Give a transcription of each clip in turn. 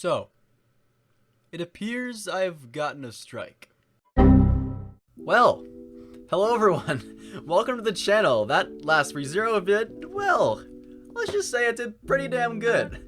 So, it appears I've gotten a strike. Well, hello everyone. Welcome to the channel. That last ReZero vid, well, let's just say it did pretty damn good.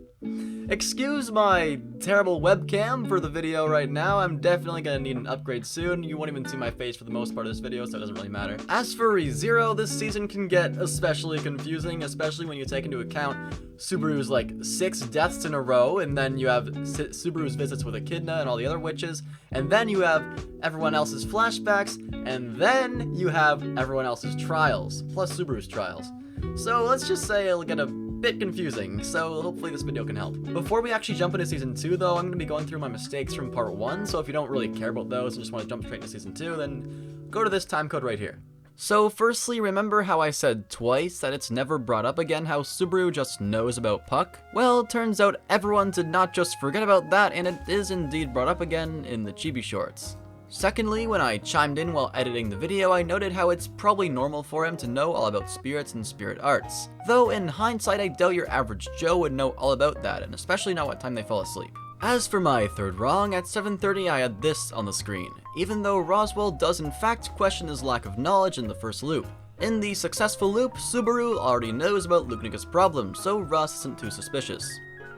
Excuse my terrible webcam for the video right now. I'm definitely gonna need an upgrade soon. You won't even see my face for the most part of this video, so it doesn't really matter. As for ReZero, this season can get especially confusing, especially when you take into account Subaru's like 6 deaths in a row, and then you have Subaru's visits with Echidna and all the other witches, and then you have everyone else's flashbacks, and then you have everyone else's trials, plus Subaru's trials. So let's just say it'll get a bit confusing, so hopefully this video can help. Before we actually jump into Season 2 though, I'm going to be going through my mistakes from Part 1, so if you don't really care about those and just want to jump straight into Season 2, then go to this timecode right here. So firstly, remember how I said twice that it's never brought up again how Subaru just knows about Puck? Well, turns out everyone did not just forget about that, and it is indeed brought up again in the Chibi Shorts. Secondly, when I chimed in while editing the video, I noted how it's probably normal for him to know all about spirits and spirit arts. Though in hindsight, I doubt your average Joe would know all about that, and especially not what time they fall asleep. As for my third wrong, at 7:30 I had this on the screen, even though Roswell does in fact question his lack of knowledge in the first loop. In the successful loop, Subaru already knows about Lucnica's problem, so Ross isn't too suspicious.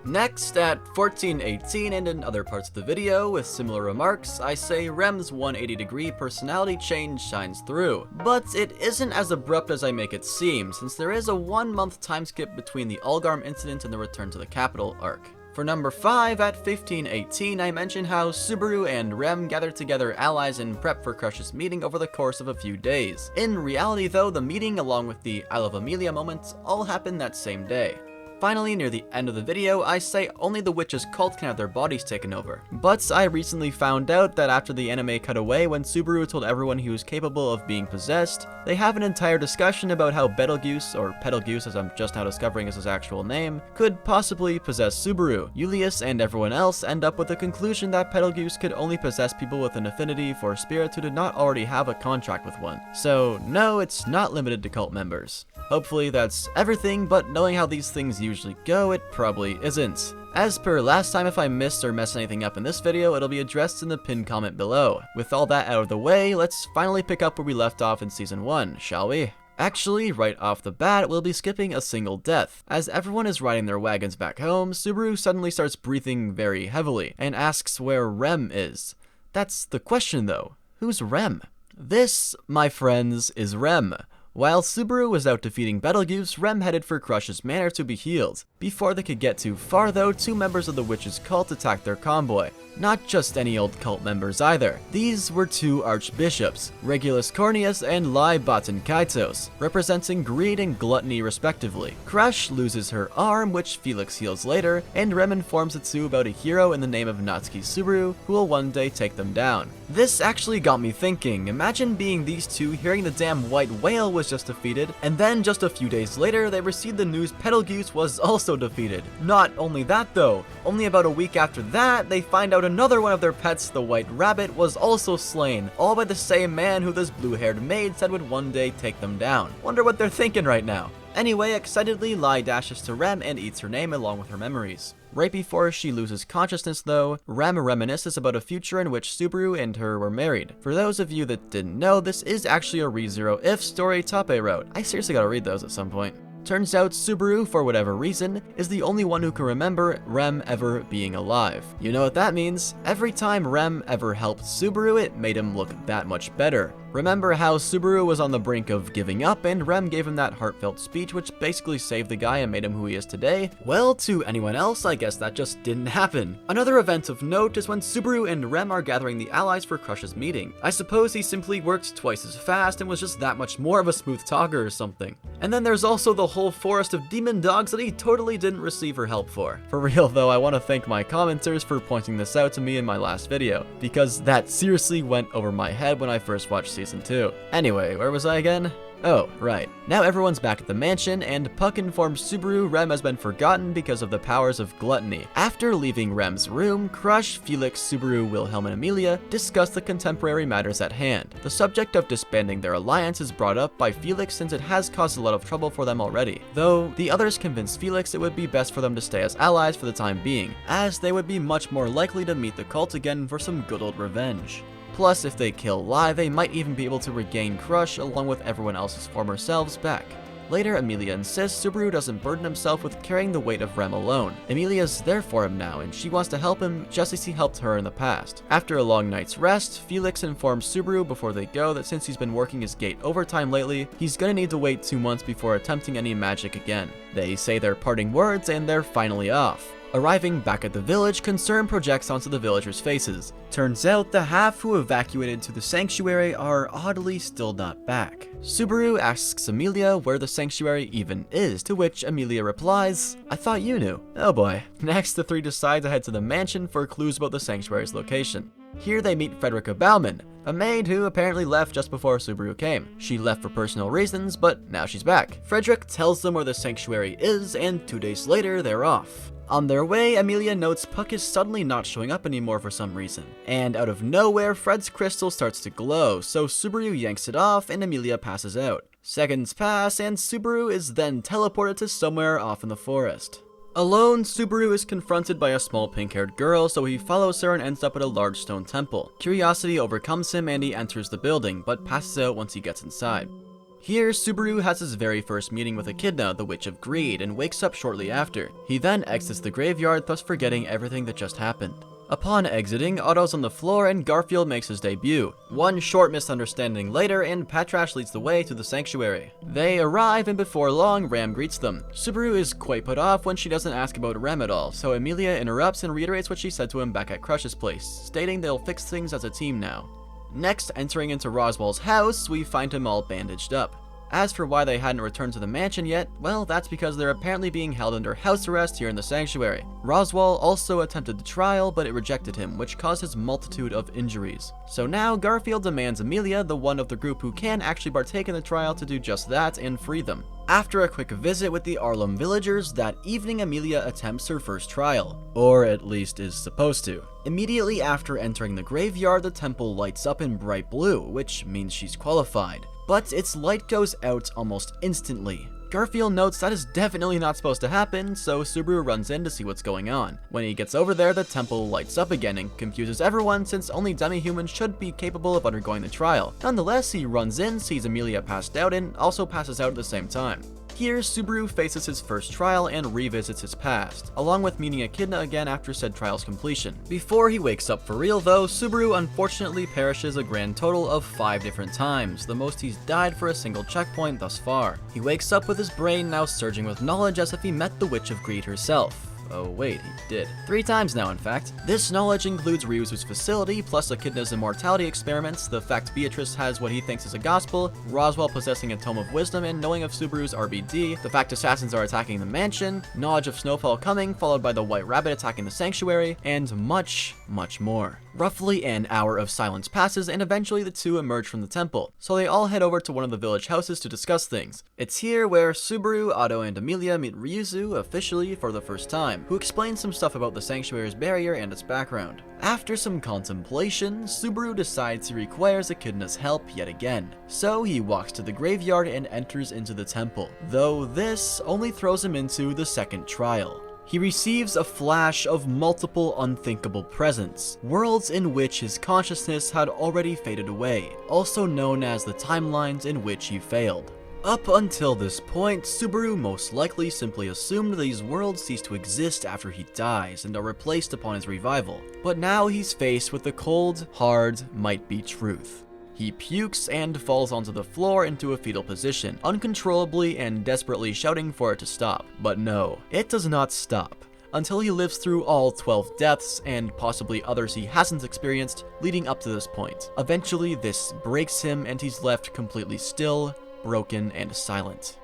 Next, at 14:18 and in other parts of the video, with similar remarks, I say Rem's 180-degree personality change shines through. But it isn't as abrupt as I make it seem, since there is a 1-month time skip between the Algarm incident and the Return to the Capital arc. For number 5, at 15:18, I mention how Subaru and Rem gathered together allies in prep for Crush's meeting over the course of a few days. In reality though, the meeting along with the I Love Amelia moments all happened that same day. Finally, near the end of the video, I say only the witches' cult can have their bodies taken over. But I recently found out that after the anime cut away when Subaru told everyone he was capable of being possessed, they have an entire discussion about how Betelgeuse, or Petalgeuse as I'm just now discovering is his actual name, could possibly possess Subaru. Julius and everyone else end up with the conclusion that Petalgeuse could only possess people with an affinity for spirits who did not already have a contract with one. So no, it's not limited to cult members. Hopefully that's everything, but knowing how these things usually go, it probably isn't. As per last time, if I missed or messed anything up in this video, it'll be addressed in the pinned comment below. With all that out of the way, let's finally pick up where we left off in Season 1, shall we? Actually, right off the bat, we'll be skipping a single death. As everyone is riding their wagons back home, Subaru suddenly starts breathing very heavily, and asks where Rem is. That's the question though. Who's Rem? This, my friends, is Rem. While Subaru was out defeating Betelgeuse, Rem headed for Crush's manor to be healed. Before they could get too far though, 2 members of the witches' cult attacked their convoy. Not just any old cult members either. These were 2 archbishops, Regulus Corneus and Lai Batan Kaitos, representing greed and gluttony respectively. Crush loses her arm, which Felix heals later, and Rem informs the 2 about a hero in the name of Natsuki Subaru, who will one day take them down. This actually got me thinking, imagine being these 2 hearing the damn white whale was just defeated, and then just a few days later they received the news Betelgeuse was also defeated. Not only that though, only about a week after that, they find out another one of their pets, the white rabbit, was also slain, all by the same man who this blue-haired maid said would one day take them down. Wonder what they're thinking right now. Anyway, excitedly, Lai dashes to Rem and eats her name along with her memories. Right before she loses consciousness though, Rem reminisces about a future in which Subaru and her were married. For those of you that didn't know, this is actually a ReZero If story Tape wrote. I seriously gotta read those at some point. Turns out Subaru, for whatever reason, is the only one who can remember Rem ever being alive. You know what that means? Every time Rem ever helped Subaru, it made him look that much better. Remember how Subaru was on the brink of giving up and Rem gave him that heartfelt speech which basically saved the guy and made him who he is today? Well, to anyone else, I guess that just didn't happen. Another event of note is when Subaru and Rem are gathering the allies for Crush's meeting. I suppose he simply worked twice as fast and was just that much more of a smooth talker or something. And then there's also the whole forest of demon dogs that he totally didn't receive her help for. For real though, I want to thank my commenters for pointing this out to me in my last video, because that seriously went over my head when I first watched Season 2. Anyway, where was I again? Oh, right. Now everyone's back at the mansion, and Puck informs Subaru Rem has been forgotten because of the powers of gluttony. After leaving Rem's room, Crush, Felix, Subaru, Wilhelm, and Amelia discuss the contemporary matters at hand. The subject of disbanding their alliance is brought up by Felix since it has caused a lot of trouble for them already, though the others convince Felix it would be best for them to stay as allies for the time being, as they would be much more likely to meet the cult again for some good old revenge. Plus, if they kill Lai, they might even be able to regain Crush along with everyone else's former selves back. Later, Amelia insists Subaru doesn't burden himself with carrying the weight of Rem alone. Amelia's there for him now, and she wants to help him just as he helped her in the past. After a long night's rest, Felix informs Subaru before they go that since he's been working his gate overtime lately, he's gonna need to wait 2 months before attempting any magic again. They say their parting words and they're finally off. Arriving back at the village, concern projects onto the villagers' faces. Turns out the half who evacuated to the sanctuary are oddly still not back. Subaru asks Amelia where the sanctuary even is, to which Amelia replies, "I thought you knew." Oh boy. Next, the three decide to head to the mansion for clues about the sanctuary's location. Here they meet Frederica Baumann, a maid who apparently left just before Subaru came. She left for personal reasons, but now she's back. Frederick tells them where the sanctuary is, and 2 days later, they're off. On their way, Amelia notes Puck is suddenly not showing up anymore for some reason. And out of nowhere, Fred's crystal starts to glow, so Subaru yanks it off and Amelia passes out. Seconds pass, and Subaru is then teleported to somewhere off in the forest. Alone, Subaru is confronted by a small pink-haired girl, so he follows her and ends up at a large stone temple. Curiosity overcomes him and he enters the building, but passes out once he gets inside. Here, Subaru has his very first meeting with Echidna, the Witch of Greed, and wakes up shortly after. He then exits the graveyard, thus forgetting everything that just happened. Upon exiting, Otto's on the floor and Garfield makes his debut. One short misunderstanding later, and Patrash leads the way to the sanctuary. They arrive, and before long, Ram greets them. Subaru is quite put off when she doesn't ask about Ram at all, so Amelia interrupts and reiterates what she said to him back at Crush's place, stating they'll fix things as a team now. Next, entering into Roswell's house, we find him all bandaged up. As for why they hadn't returned to the mansion yet, well, that's because they're apparently being held under house arrest here in the sanctuary. Roswell also attempted the trial, but it rejected him, which caused his multitude of injuries. So now, Garfield demands Amelia, the one of the group who can actually partake in the trial, to do just that and free them. After a quick visit with the Arlem villagers, that evening Amelia attempts her first trial. Or at least is supposed to. Immediately after entering the graveyard, the temple lights up in bright blue, which means she's qualified. But its light goes out almost instantly. Garfield notes that is definitely not supposed to happen, so Subaru runs in to see what's going on. When he gets over there, the temple lights up again and confuses everyone since only demi-humans should be capable of undergoing the trial. Nonetheless, he runs in, sees Amelia passed out, and also passes out at the same time. Here, Subaru faces his first trial and revisits his past, along with meeting Echidna again after said trial's completion. Before he wakes up for real though, Subaru unfortunately perishes a grand total of 5 different times, the most he's died for a single checkpoint thus far. He wakes up with his brain now surging with knowledge as if he met the Witch of Greed herself. Oh wait, he did. 3 times now, in fact. This knowledge includes Ryuzu's facility, plus Echidna's immortality experiments, the fact Beatrice has what he thinks is a gospel, Roswell possessing a tome of wisdom and knowing of Subaru's RBD, the fact assassins are attacking the mansion, knowledge of Snowfall coming, followed by the White Rabbit attacking the sanctuary, and much, much more. Roughly an hour of silence passes, and eventually the two emerge from the temple, so they all head over to one of the village houses to discuss things. It's here where Subaru, Otto, and Amelia meet Ryuzu officially for the first time, who explains some stuff about the sanctuary's barrier and its background. After some contemplation, Subaru decides he requires Echidna's help yet again, so he walks to the graveyard and enters into the temple, though this only throws him into the second trial. He receives a flash of multiple unthinkable presents, worlds in which his consciousness had already faded away, also known as the timelines in which he failed. Up until this point, Subaru most likely simply assumed these worlds cease to exist after he dies and are replaced upon his revival. But now he's faced with the cold, hard, might-be truth. He pukes and falls onto the floor into a fetal position, uncontrollably and desperately shouting for it to stop. But no, it does not stop, until he lives through all 12 deaths, and possibly others he hasn't experienced, leading up to this point. Eventually, this breaks him and he's left completely still, broken, and silent.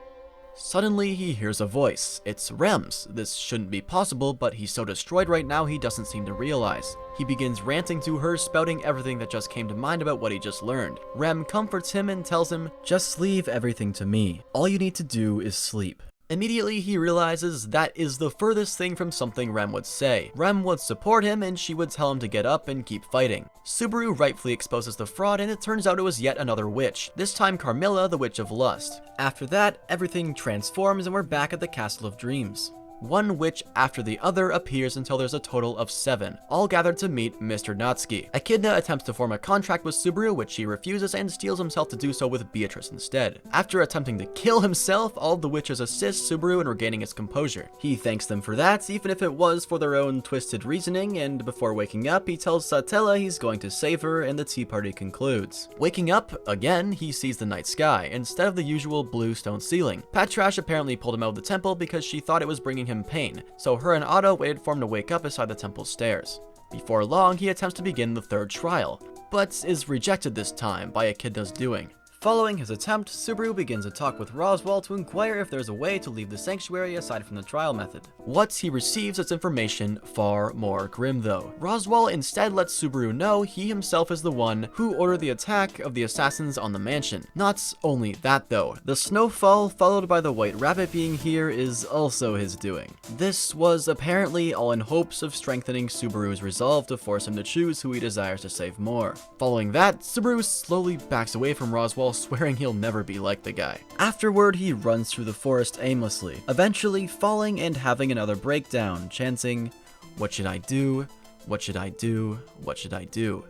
Suddenly, he hears a voice. It's Rem's. This shouldn't be possible, but he's so destroyed right now he doesn't seem to realize. He begins ranting to her, spouting everything that just came to mind about what he just learned. Rem comforts him and tells him, "Just leave everything to me. All you need to do is sleep." Immediately, he realizes that is the furthest thing from something Rem would say. Rem would support him and she would tell him to get up and keep fighting. Subaru rightfully exposes the fraud and it turns out it was yet another witch, this time Carmilla, the Witch of Lust. After that, everything transforms and we're back at the Castle of Dreams. One witch after the other appears until there's a total of 7, all gathered to meet Mr. Natsuki. Echidna attempts to form a contract with Subaru, which he refuses and steels himself to do so with Beatrice instead. After attempting to kill himself, all the witches assist Subaru in regaining his composure. He thanks them for that, even if it was for their own twisted reasoning, and before waking up, he tells Satella he's going to save her, and the tea party concludes. Waking up, again, he sees the night sky, instead of the usual blue stone ceiling. Patrash apparently pulled him out of the temple because she thought it was bringing him pain, so her and Otto waited for him to wake up beside the temple stairs. Before long, he attempts to begin the third trial, but is rejected this time by Echidna's doing. Following his attempt, Subaru begins a talk with Roswaal to inquire if there's a way to leave the sanctuary aside from the trial method. What he receives is information far more grim though. Roswaal instead lets Subaru know he himself is the one who ordered the attack of the assassins on the mansion. Not only that though, the snowfall followed by the white rabbit being here is also his doing. This was apparently all in hopes of strengthening Subaru's resolve to force him to choose who he desires to save more. Following that, Subaru slowly backs away from Roswaal, swearing he'll never be like the guy. Afterward, he runs through the forest aimlessly, eventually falling and having another breakdown, chanting, "What should I do? What should I do? What should I do?"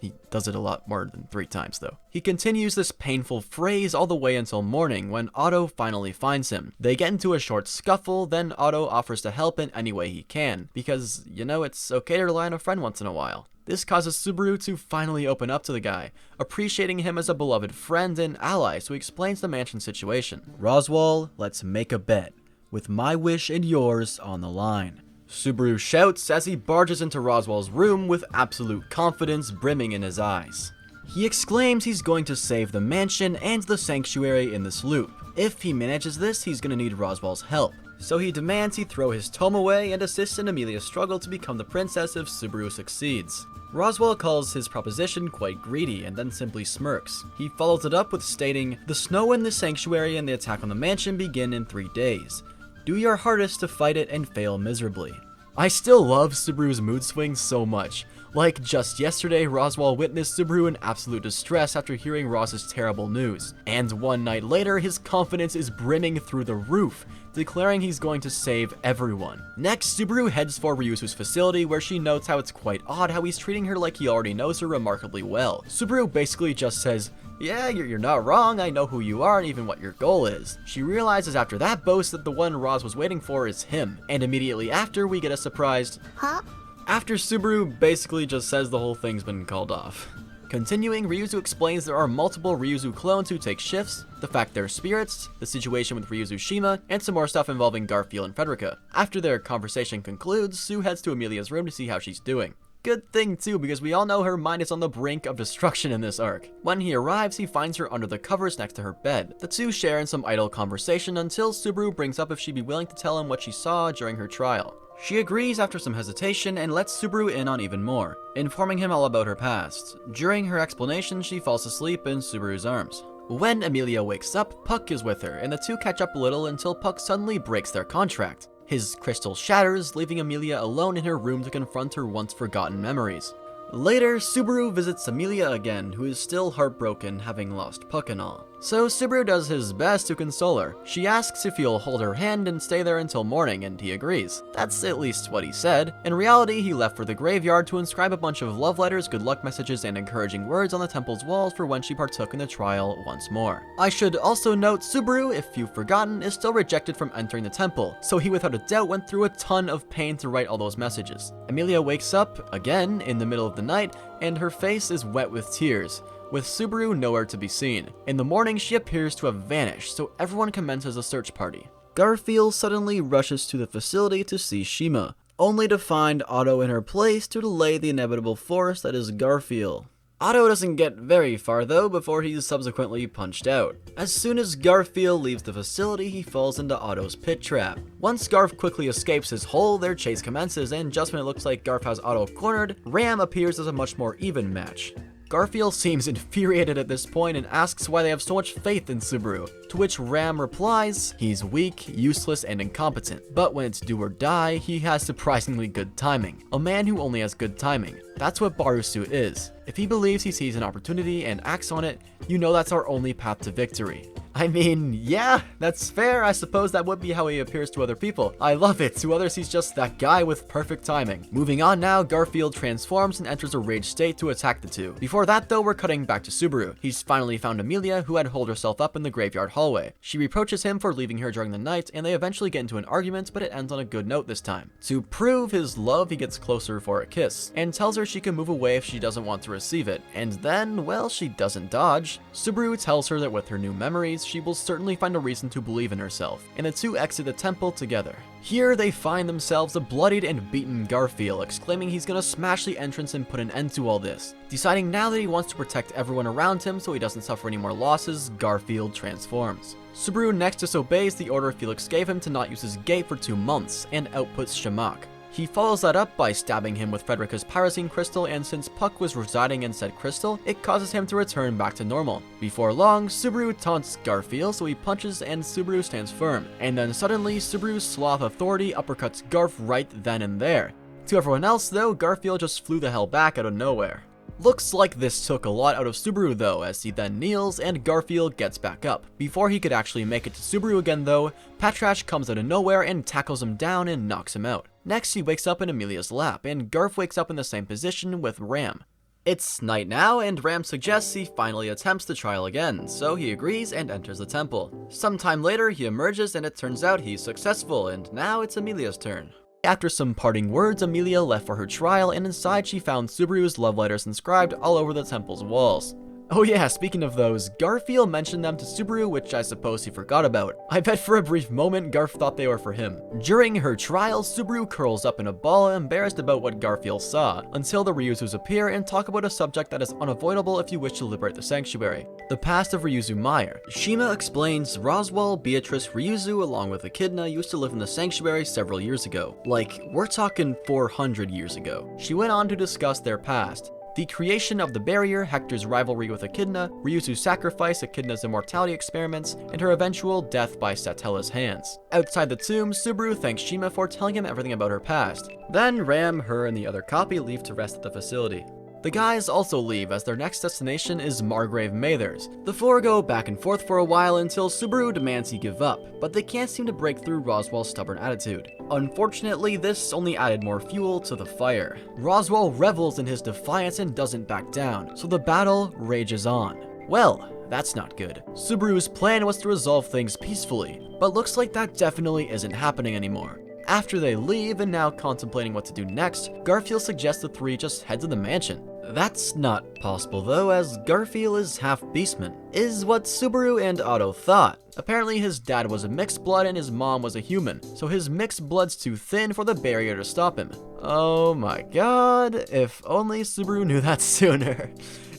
He does it a lot more than 3 times though. He continues this painful phrase all the way until morning when Otto finally finds him. They get into a short scuffle, then Otto offers to help in any way he can, because, you know, it's okay to rely on a friend once in a while. This causes Subaru to finally open up to the guy, appreciating him as a beloved friend and ally, so he explains the mansion situation. "Roswaal, let's make a bet, with my wish and yours on the line." Subaru shouts as he barges into Roswaal's room with absolute confidence brimming in his eyes. He exclaims he's going to save the mansion and the sanctuary in this loop. If he manages this, he's going to need Roswaal's help. So he demands he throw his tome away and assists in Amelia's struggle to become the princess if Subaru succeeds. Roswaal calls his proposition quite greedy and then simply smirks. He follows it up with stating, "The snow in the sanctuary and the attack on the mansion begin in 3 days. Do your hardest to fight it and fail miserably." I still love Subaru's mood swings so much. Like just yesterday, Roswaal witnessed Subaru in absolute distress after hearing Ross's terrible news. And one night later, his confidence is brimming through the roof, declaring he's going to save everyone. Next, Subaru heads for Ryusu's facility where she notes how it's quite odd how he's treating her like he already knows her remarkably well. Subaru basically just says, "Yeah, you're not wrong, I know who you are and even what your goal is." She realizes after that boast that the one Roz was waiting for is him, and immediately after we get a surprised, "Huh?" After Subaru basically just says the whole thing's been called off. Continuing, Ryuzu explains there are multiple Ryuzu clones who take shifts, the fact they're spirits, the situation with Ryuzu Shima, and some more stuff involving Garfield and Frederica. After their conversation concludes, Sue heads to Amelia's room to see how she's doing. Good thing too, because we all know her mind is on the brink of destruction in this arc. When he arrives, he finds her under the covers next to her bed. The two share in some idle conversation until Subaru brings up if she'd be willing to tell him what she saw during her trial. She agrees after some hesitation and lets Subaru in on even more, informing him all about her past. During her explanation, she falls asleep in Subaru's arms. When Amelia wakes up, Puck is with her, and the two catch up a little until Puck suddenly breaks their contract. His crystal shatters, leaving Amelia alone in her room to confront her once forgotten memories. Later, Subaru visits Amelia again, who is still heartbroken, having lost Puck and all. So Subaru does his best to console her. She asks if he'll hold her hand and stay there until morning, and he agrees. That's at least what he said. In reality, he left for the graveyard to inscribe a bunch of love letters, good luck messages, and encouraging words on the temple's walls for when she partook in the trial once more. I should also note, Subaru, if you've forgotten, is still rejected from entering the temple, so he without a doubt went through a ton of pain to write all those messages. Amelia wakes up, again, in the middle of the night, and her face is wet with tears, with Subaru nowhere to be seen. In the morning, she appears to have vanished, so everyone commences a search party. Garfield suddenly rushes to the facility to see Shima, only to find Otto in her place to delay the inevitable force that is Garfield. Otto doesn't get very far though before he's subsequently punched out. As soon as Garfield leaves the facility, he falls into Otto's pit trap. Once Garf quickly escapes his hole, their chase commences, and just when it looks like Garf has Otto cornered, Ram appears as a much more even match. Garfield seems infuriated at this point and asks why they have so much faith in Subaru, to which Ram replies, he's weak, useless, and incompetent, but when it's do or die, he has surprisingly good timing. A man who only has good timing. That's what Barusu is. If he believes he sees an opportunity and acts on it, you know that's our only path to victory. I mean, yeah, that's fair. I suppose that would be how he appears to other people. I love it. To others, he's just that guy with perfect timing. Moving on now, Garfield transforms and enters a rage state to attack the two. Before that though, we're cutting back to Subaru. He's finally found Amelia, who had holed herself up in the graveyard hallway. She reproaches him for leaving her during the night, and they eventually get into an argument, but it ends on a good note this time. To prove his love, he gets closer for a kiss, and tells her she can move away if she doesn't want to receive it. And then, well, she doesn't dodge. Subaru tells her that with her new memories, she will certainly find a reason to believe in herself, and the two exit the temple together. Here they find themselves a bloodied and beaten Garfield, exclaiming he's gonna smash the entrance and put an end to all this. Deciding now that he wants to protect everyone around him so he doesn't suffer any more losses, Garfield transforms. Subaru next disobeys the order Felix gave him to not use his gate for 2 months, and outputs Shamak. He follows that up by stabbing him with Frederica's Pyrazine crystal, and since Puck was residing in said crystal, it causes him to return back to normal. Before long, Subaru taunts Garfield, so he punches and Subaru stands firm. And then suddenly, Subaru's sloth authority uppercuts Garf right then and there. To everyone else though, Garfield just flew the hell back out of nowhere. Looks like this took a lot out of Subaru though, as he then kneels and Garfield gets back up. Before he could actually make it to Subaru again though, Patrash comes out of nowhere and tackles him down and knocks him out. Next he wakes up in Amelia's lap, and Garf wakes up in the same position with Ram. It's night now, and Ram suggests he finally attempts the trial again, so he agrees and enters the temple. Sometime later he emerges and it turns out he's successful, and now it's Amelia's turn. After some parting words, Amelia left for her trial, and inside she found Subaru's love letters inscribed all over the temple's walls. Oh yeah, speaking of those, Garfield mentioned them to Subaru, which I suppose he forgot about. I bet for a brief moment Garf thought they were for him. During her trial, Subaru curls up in a ball, embarrassed about what Garfield saw, until the Ryuzus appear and talk about a subject that is unavoidable if you wish to liberate the sanctuary: the past of Ryuzu Meyer. Shima explains Roswell, Beatrice, Ryuzu, along with Echidna, used to live in the sanctuary several years ago. Like, we're talking 400 years ago. She went on to discuss their past. The creation of the barrier, Hector's rivalry with Echidna, Ryuzu's sacrifice, Echidna's immortality experiments, and her eventual death by Satella's hands. Outside the tomb, Subaru thanks Shima for telling him everything about her past. Then Ram, her, and the other copy leave to rest at the facility. The guys also leave as their next destination is Margrave Mathers. The four go back and forth for a while until Subaru demands he give up, but they can't seem to break through Roswell's stubborn attitude. Unfortunately, this only added more fuel to the fire. Roswell revels in his defiance and doesn't back down, so the battle rages on. Well, that's not good. Subaru's plan was to resolve things peacefully, but looks like that definitely isn't happening anymore. After they leave and now contemplating what to do next, Garfield suggests the three just head to the mansion. That's not possible though, as Garfield is half beastman, is what Subaru and Otto thought. Apparently his dad was a mixed blood and his mom was a human, so his mixed blood's too thin for the barrier to stop him. Oh my god, if only Subaru knew that sooner.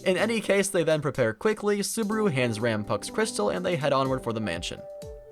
In any case, they then prepare quickly, Subaru hands Ram Puck's crystal and they head onward for the mansion.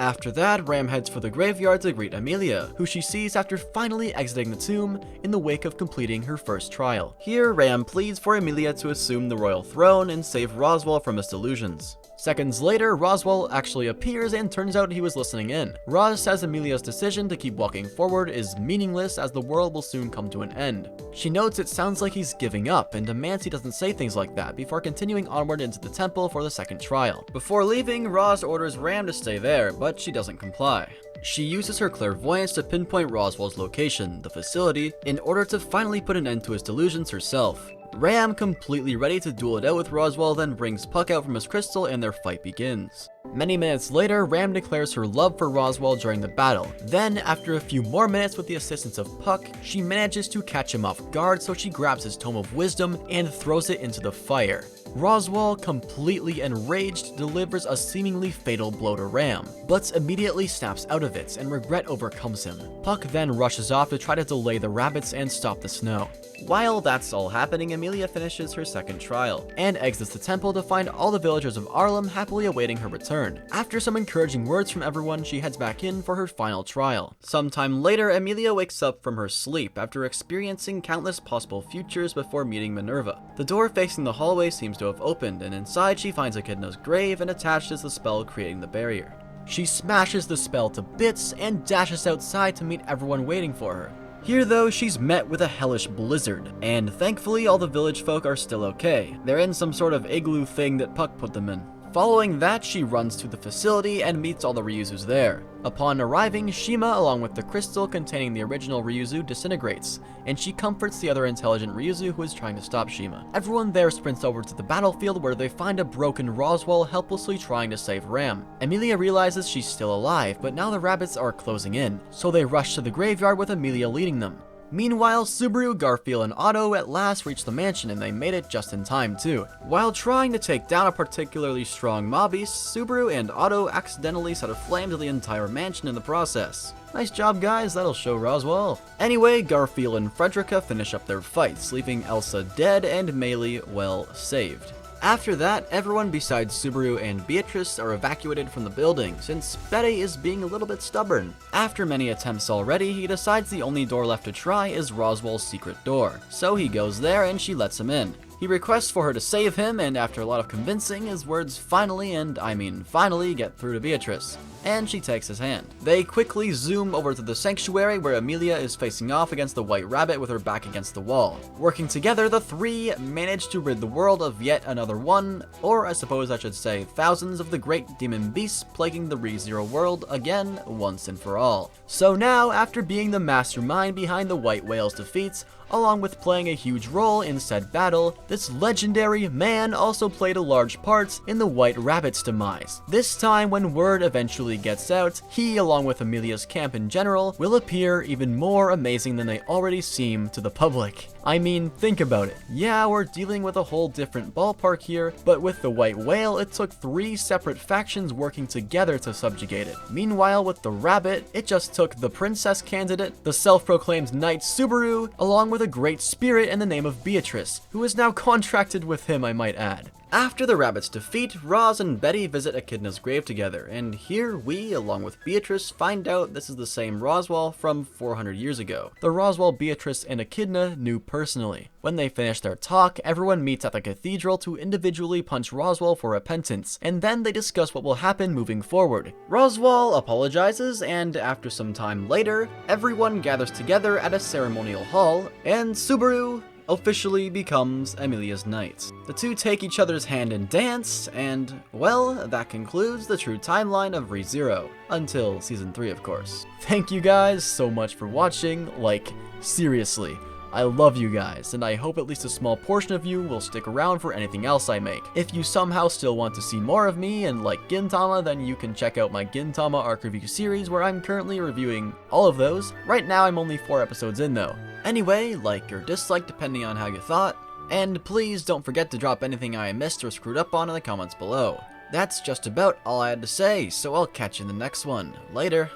After that, Ram heads for the graveyard to greet Amelia, who she sees after finally exiting the tomb in the wake of completing her first trial. Here, Ram pleads for Amelia to assume the royal throne and save Roswell from his delusions. Seconds later, Roswell actually appears and turns out he was listening in. Roz says Amelia's decision to keep walking forward is meaningless as the world will soon come to an end. She notes it sounds like he's giving up and demands he doesn't say things like that before continuing onward into the temple for the second trial. Before leaving, Roz orders Ram to stay there, but she doesn't comply. She uses her clairvoyance to pinpoint Roswell's location, the facility, in order to finally put an end to his delusions herself. Ram, completely ready to duel it out with Roswell, then brings Puck out from his crystal and their fight begins. Many minutes later, Ram declares her love for Roswell during the battle. Then, after a few more minutes with the assistance of Puck, she manages to catch him off guard, so she grabs his Tome of Wisdom and throws it into the fire. Roswell, completely enraged, delivers a seemingly fatal blow to Ram, but immediately snaps out of it and regret overcomes him. Puck then rushes off to try to delay the rabbits and stop the snow. While that's all happening, Emilia finishes her second trial, and exits the temple to find all the villagers of Arlem happily awaiting her return. After some encouraging words from everyone, she heads back in for her final trial. Sometime later, Emilia wakes up from her sleep after experiencing countless possible futures before meeting Minerva. The door facing the hallway seems to have opened, and inside she finds Echidna's grave and attaches the spell creating the barrier. She smashes the spell to bits and dashes outside to meet everyone waiting for her. Here though, she's met with a hellish blizzard, and thankfully all the village folk are still okay. They're in some sort of igloo thing that Puck put them in. Following that, she runs to the facility and meets all the Ryuzus there. Upon arriving, Shima, along with the crystal containing the original Ryuzu, disintegrates, and she comforts the other intelligent Ryuzu who is trying to stop Shima. Everyone there sprints over to the battlefield where they find a broken Roswell helplessly trying to save Ram. Emilia realizes she's still alive, but now the rabbits are closing in, so they rush to the graveyard with Emilia leading them. Meanwhile, Subaru, Garfield, and Otto at last reach the mansion, and they made it just in time too. While trying to take down a particularly strong mob beast, Subaru and Otto accidentally set a flame to the entire mansion in the process. Nice job guys, that'll show Roswell. Anyway, Garfield and Frederica finish up their fights, leaving Elsa dead and Melee well saved. After that, everyone besides Subaru and Beatrice are evacuated from the building, since Betty is being a little bit stubborn. After many attempts already, he decides the only door left to try is Roswell's secret door, so he goes there and she lets him in. He requests for her to save him, and after a lot of convincing, his words finally, and I mean finally, get through to Beatrice, and she takes his hand. They quickly zoom over to the sanctuary where Emilia is facing off against the White Rabbit with her back against the wall. Working together, the three manage to rid the world of yet another one, or I suppose I should say thousands of the great demon beasts plaguing the ReZero world again, once and for all. So now, after being the mastermind behind the White Whale's defeats, along with playing a huge role in said battle, this legendary man also played a large part in the White Rabbit's demise. This time, when word eventually gets out, he, along with Emilia's camp in general, will appear even more amazing than they already seem to the public. I mean, think about it. Yeah, we're dealing with a whole different ballpark here, but with the White Whale, it took 3 separate factions working together to subjugate it. Meanwhile, with the Rabbit, it just took the princess candidate, the self-proclaimed knight Subaru, along with a great spirit in the name of Beatrice, who is now contracted with him, I might add. After the Rabbit's defeat, Roz and Betty visit Echidna's grave together, and here we, along with Beatrice, find out this is the same Roswell from 400 years ago. The Roswell Beatrice and Echidna knew personally. When they finish their talk, everyone meets at the cathedral to individually punch Roswell for repentance, and then they discuss what will happen moving forward. Roswell apologizes, and after some time later, everyone gathers together at a ceremonial hall, and Subaru officially becomes Emilia's knight. The two take each other's hand and dance, and, well, that concludes the true timeline of ReZero. Until Season 3, of course. Thank you guys so much for watching, like, seriously. I love you guys, and I hope at least a small portion of you will stick around for anything else I make. If you somehow still want to see more of me and like Gintama, then you can check out my Gintama arc review series where I'm currently reviewing all of those. Right now I'm only 4 episodes in though. Anyway, like or dislike depending on how you thought, and please don't forget to drop anything I missed or screwed up on in the comments below. That's just about all I had to say, so I'll catch you in the next one. Later.